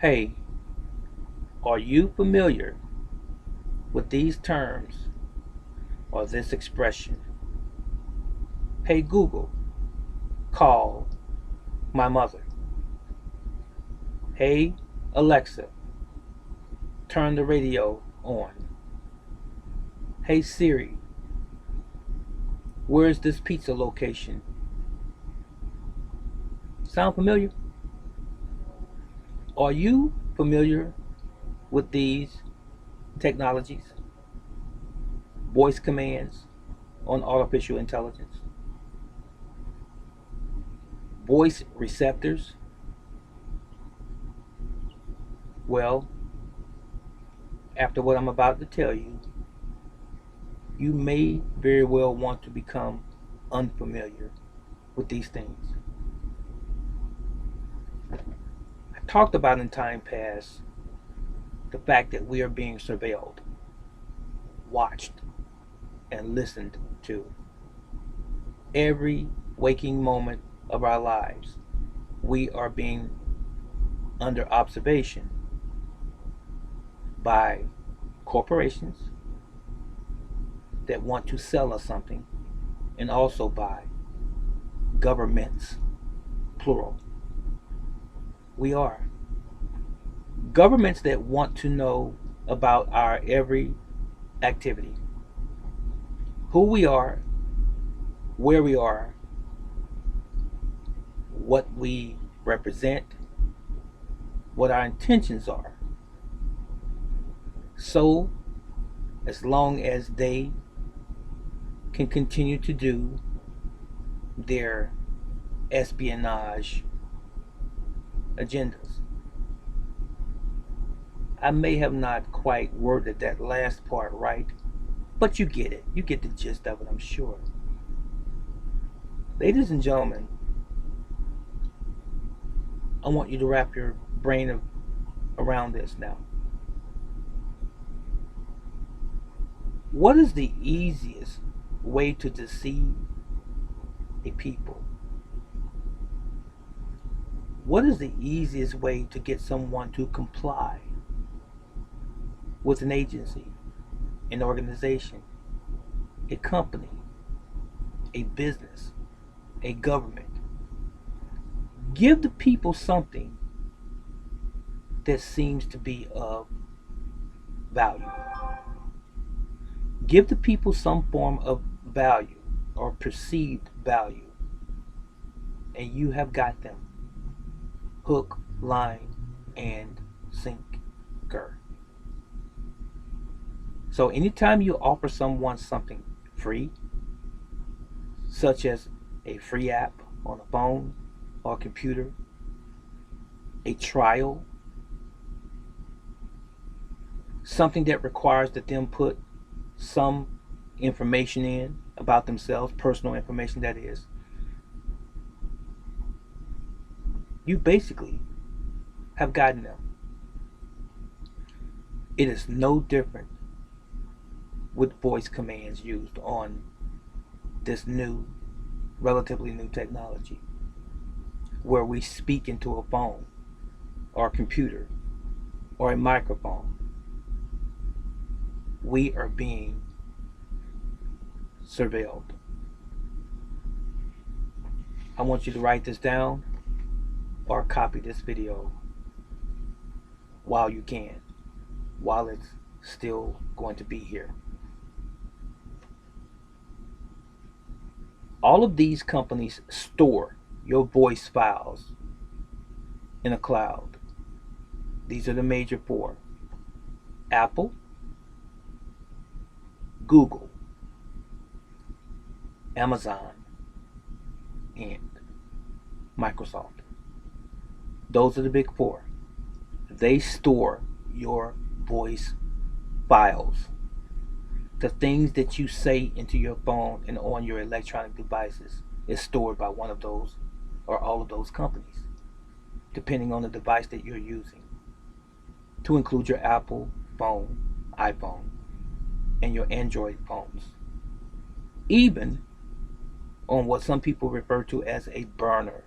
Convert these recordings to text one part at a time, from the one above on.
Hey, are you familiar with these terms or this expression? Hey Google, call my mother. Hey Alexa, turn the radio on. Hey Siri, where's this pizza location? Sound familiar? Are you familiar with these technologies? Voice commands on artificial intelligence, voice receptors. Well, after what I'm about to tell you, you may very well want to become unfamiliar with these things. I talked about in time past the fact that we are being surveilled, watched, and listened to every waking moment of our lives. We are being under observation by corporations that want to sell us something, and also by governments, plural. We are. Governments that want to know about our every activity, who we are, where we are, what we represent, what our intentions are. So, as long as they can continue to do their espionage agendas. I may have not quite worded that last part right, but you get it. You get the gist of it, I'm sure. Ladies and gentlemen, I want you to wrap your brain around this now. What is the easiest way to deceive a people? What is the easiest way to get someone to comply with an agency, an organization, a company, a business, a government? Give the people something that seems to be of value. Give the people some form of value or perceived value, and you have got them hook, line, and sinker. So, anytime you offer someone something free, such as a free app on a phone or a computer, a trial, something that requires that them put some information in about themselves, personal information that is, you basically have gotten them. It is no different with voice commands used on this new, relatively new technology, where we speak into a phone or a computer or a microphone. We are being surveilled. I want you to write this down or copy this video while you can, while it's still going to be here. All of these companies store your voice files in a cloud. These are the major four: Apple, Google, Amazon, and Microsoft. Those are the big four. They store your voice files. The things that you say into your phone and on your electronic devices is stored by one of those or all of those companies, depending on the device that you're using, to include your Apple phone, iPhone, and your Android phones. Even on what some people refer to as a burner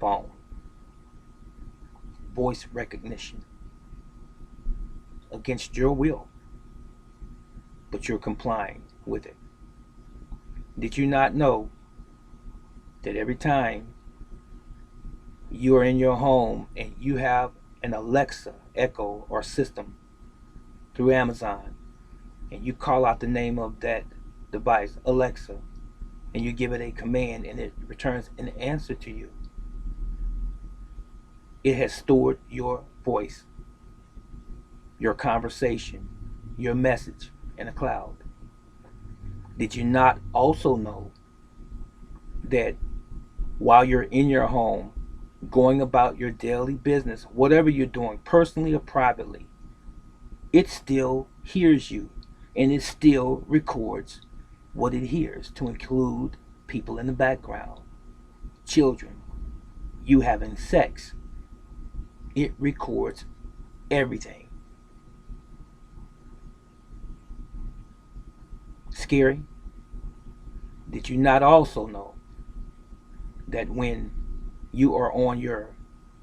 phone, voice recognition. against your will, but you're complying with it. Did you not know that every time you are in your home and you have an Alexa, Echo, or system through Amazon, and you call out the name of that device, Alexa, and you give it a command and it returns an answer to you, it has stored your voice, your conversation, your message in a cloud. Did you not also know that while you're in your home, going about your daily business, whatever you're doing, personally or privately, it still hears you and it still records what it hears, to include people in the background, children, you having sex? It records everything. Scary? Did you not also know that when you are on your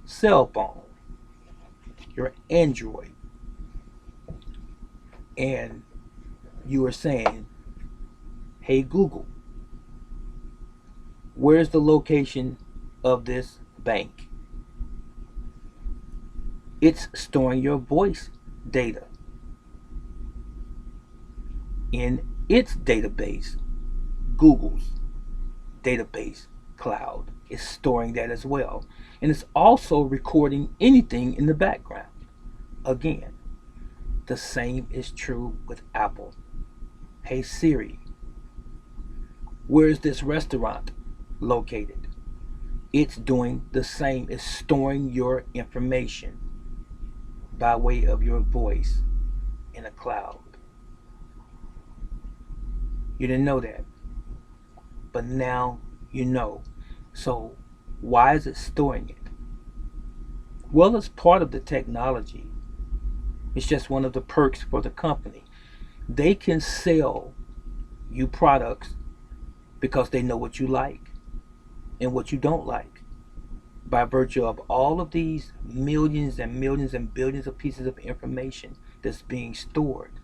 cell phone, your Android, and you are saying, hey Google, where's the location of this bank? It's storing your voice data in its database. Google's database cloud is storing that as well. And it's also recording anything in the background. Again, the same is true with Apple. Hey Siri, where is this restaurant located? It's doing the same. It's storing your information by way of your voice in a cloud. You didn't know that, but now you know. So why is it storing it? Well, it's part of the technology. It's just one of the perks for the company. They can sell you products because they know what you like and what you don't like, by virtue of all of these millions and millions and billions of pieces of information that's being stored.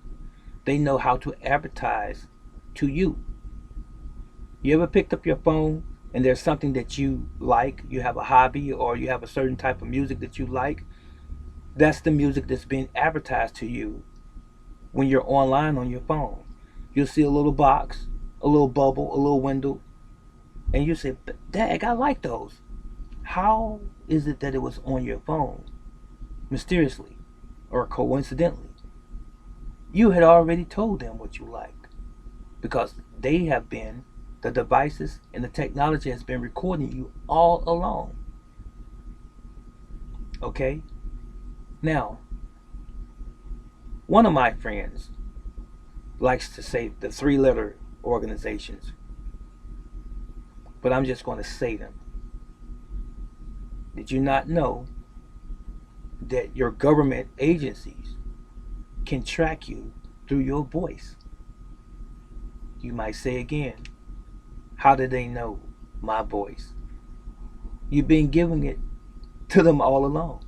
They know how to advertise to you. You ever picked up your phone and there's something that you like, you have a hobby, or you have a certain type of music that you like? That's the music that's being advertised to you when you're online on your phone. You'll see a little box, a little bubble, a little window, and you say, Dag, I like those. How is it that it was on your phone mysteriously or coincidentally? You had already told them what you liked, because they have been, the devices and the technology has been recording you all along. Okay? Now, one of my friends likes to say the three-letter organizations, but I'm just going to say them. Did you not know that your government agencies can track you through your voice? You might say again, how do they know my voice? You've been giving it to them all along.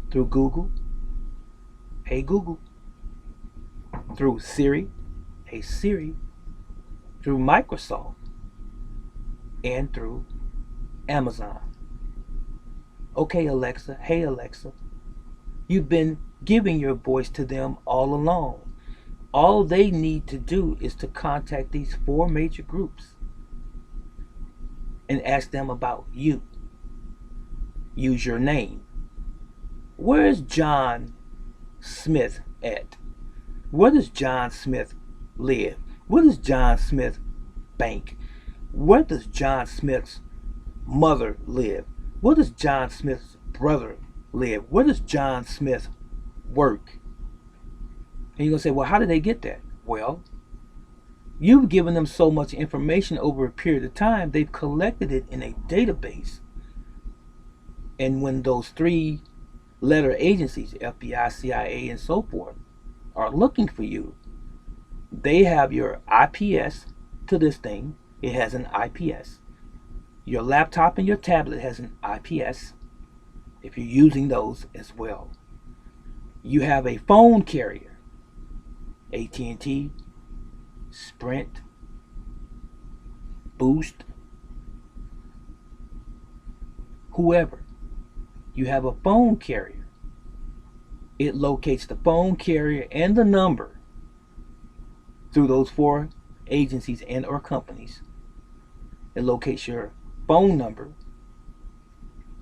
Through Google, hey Google. Through Siri, hey Siri. Through Microsoft, and through Amazon. Okay Alexa, hey Alexa. You've been giving your voice to them all along. All they need to do is to contact these four major groups and ask them about you. Use your name. Where is John Smith at? Where does John Smith live? Where does John Smith bank? Where does John Smith's mother live? Where does John Smith's brother live? Where does John Smith work? And you're going to say, well, how did they get that? Well, you've given them so much information over a period of time, they've collected it in a database. And when those three-letter agencies, FBI, CIA, and so forth, are looking for you, they have your IPS to this thing. It has an IPS. Your laptop and your tablet has an IPS, if you're using those as well. You have a phone carrier, AT&T, Sprint, Boost, whoever. You have a phone carrier. It locates the phone carrier and the number through those four agencies and or companies. It locates your phone number,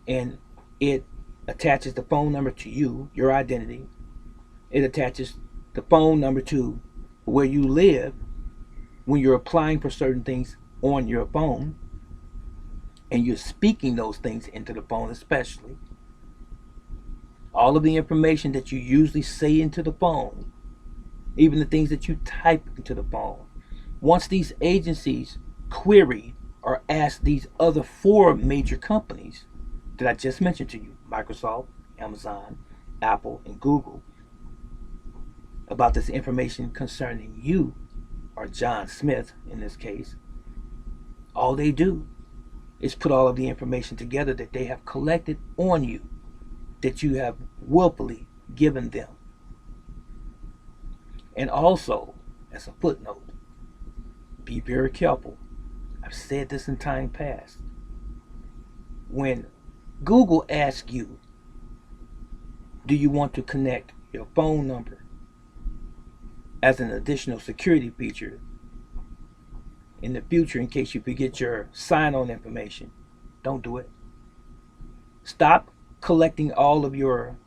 and it attaches the phone number to you, your identity. It attaches the phone number to where you live when you're applying for certain things on your phone, and you're speaking those things into the phone, especially all of the information that you usually say into the phone, even the things that you type into the phone. Once these agencies query or ask these other four major companies that I just mentioned to you, Microsoft, Amazon, Apple, and Google, about this information concerning you, or John Smith in this case, all they do is put all of the information together that they have collected on you, that you have willfully given them. And also, as a footnote, be very careful. I've said this in time past. When Google asks you, do you want to connect your phone number as an additional security feature in the future in case you forget your sign-on information, don't do it. Stop collecting all of your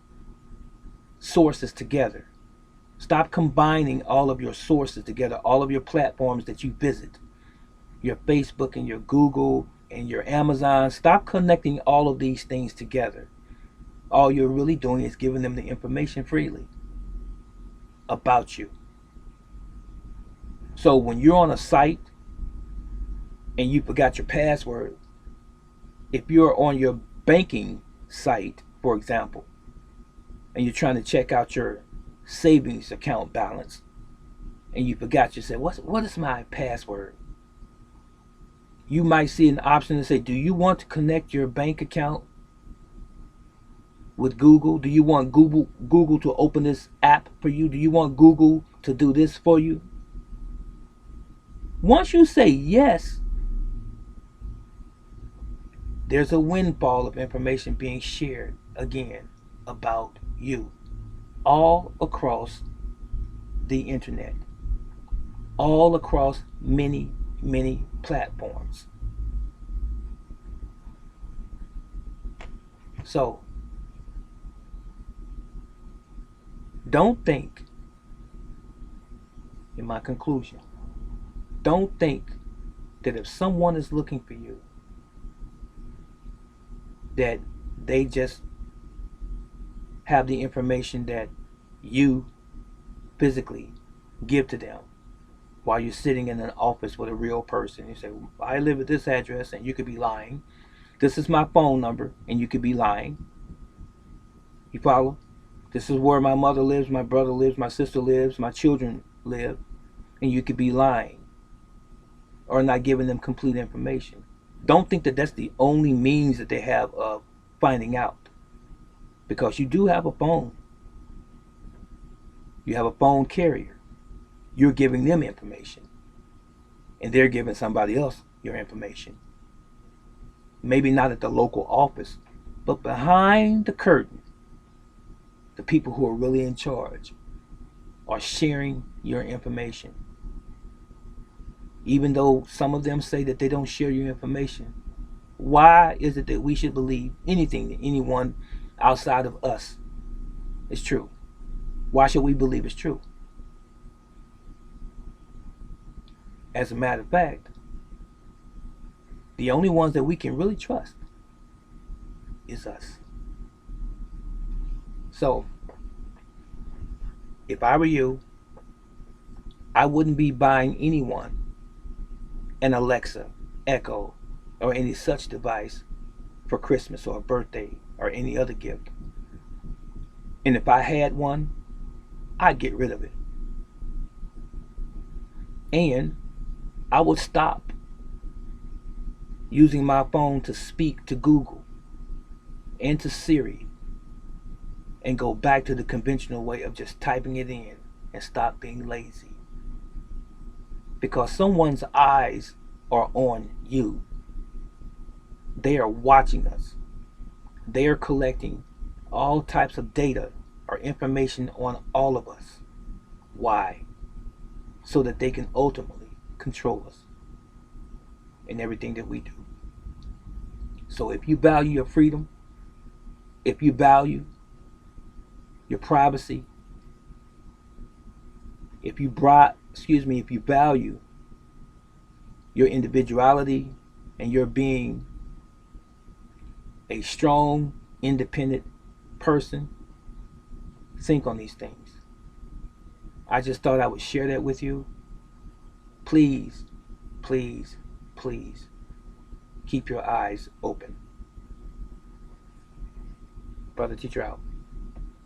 sources together. Stop combining all of your sources together, all of your platforms that you visit, your Facebook and your Google and your Amazon. Stop connecting all of these things together. All you're really doing is giving them the information freely about you. So when you're on a site and you forgot your password, if you're on your banking site, for example, and you're trying to check out your savings account balance, and you forgot, you said, what is my password? You might see an option to say, do you want to connect your bank account with Google? Do you want Google to open this app for you? Do you want Google to do this for you? Once you say yes, there's a windfall of information being shared again about you all across the internet, all across many, many platforms. So, don't think, in my conclusion, don't think that if someone is looking for you, that they just have the information that you physically give to them while you're sitting in an office with a real person. You say, I live at this address, and you could be lying. This is my phone number, and you could be lying. You follow? This is where my mother lives, my brother lives, my sister lives, my children live, and you could be lying or not giving them complete information. Don't think that that's the only means that they have of finding out, because you do have a phone. You have a phone carrier. You're giving them information, and they're giving somebody else your information. Maybe not at the local office, but behind the curtain, the people who are really in charge are sharing your information. Even though some of them say that they don't share your information, why is it that we should believe anything that anyone outside of us is true? Why should we believe it's true? As a matter of fact, the only ones that we can really trust is us. So, if I were you, I wouldn't be buying anyone an Alexa, Echo, or any such device for Christmas or a birthday or any other gift. And if I had one, I'd get rid of it. And I would stop using my phone to speak to Google and to Siri and go back to the conventional way of just typing it in and stop being lazy. Because someone's eyes are on you. They are watching us. They are collecting all types of data or information on all of us. Why? So that they can ultimately control us in everything that we do. So if you value your freedom, if you value your privacy, if you value your individuality and your being a strong, independent person, think on these things. I just thought I would share that with you. Please, please, please keep your eyes open. Brother Teacher out.